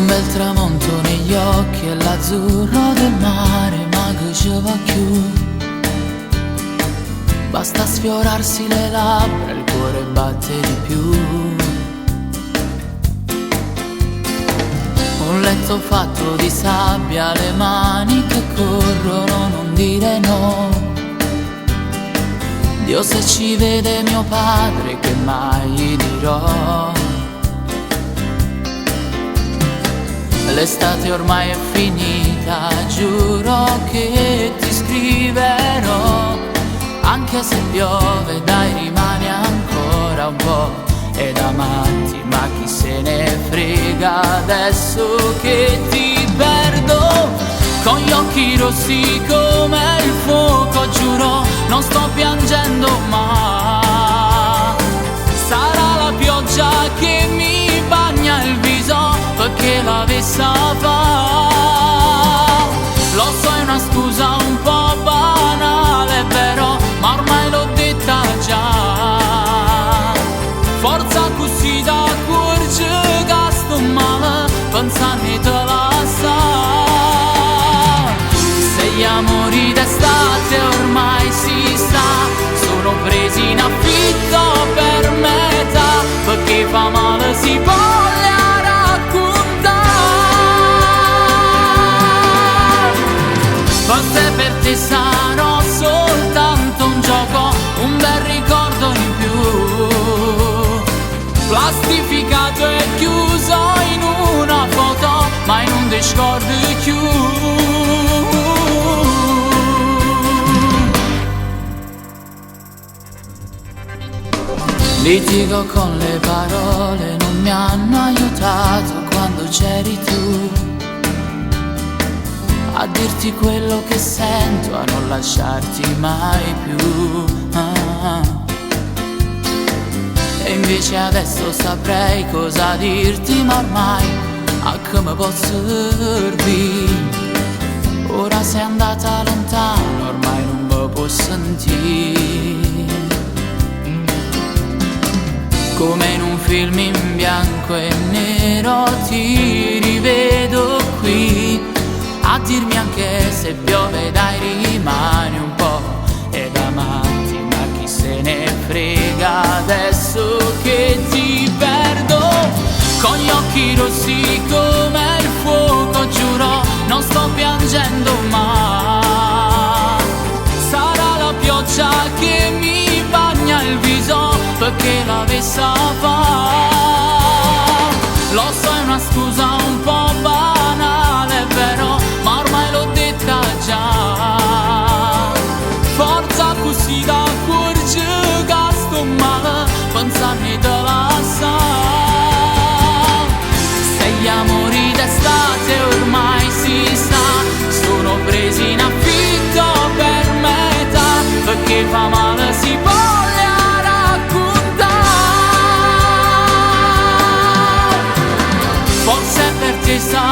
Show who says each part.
Speaker 1: Un bel tramonto negli occhi e l'azzurro del mare, ma che ci va più. Basta sfiorarsi le labbra, il cuore batte di più. Un letto fatto di sabbia, le mani che corrono, non dire no. Dio se ci vede mio padre, che mai gli dirò. L'estate ormai è finita, giuro che ti scriverò. Anche se piove dai rimane ancora un po'. Ed da matti ma chi se ne frega adesso che ti perdo. Con gli occhi rossi come il fuoco giuro, non sto piangendo ma sarà la pioggia che mi bagna il viso, perché la vessa fa. Lo so è una scusa un po' banale, però ma ormai l'ho detta già. Forza così da curge che sto male, pensarmi te la sa. Se gli amori d'estate ormai si sa, sono presi in affitto per metà, perché fa male si voglia raccontare. Forse per te sarò soltanto un gioco, un bel ricordo in più, plastificato e chiuso in una foto, ma non ti scordi più. Litigo con le parole, non mi hanno aiutato quando c'eri tu a dirti quello che sento, a non lasciarti mai più. E invece adesso saprei cosa dirti, ma ormai a che mi posso servire? Ora sei andata lontano, ormai non mi può sentire. Come in un film in bianco e nero ti rivedo qui, a dirmi anche se piove dai rimane un po'. E da matti ma chi se ne frega adesso che ti perdo. Con gli occhi rossi come il fuoco giuro, non sto piangendo ma sarà la pioggia che mi bagna il viso, perché la vessa fa. Lo so è una scusa un po' banale, però ma ormai l'ho detta già. Forza così da curge che sto male, pensarmi te la sa. Se gli amori d'estate ormai si sa, sono presi in affitto per metà, perché fa male si voglia raccontare. Forse per te sa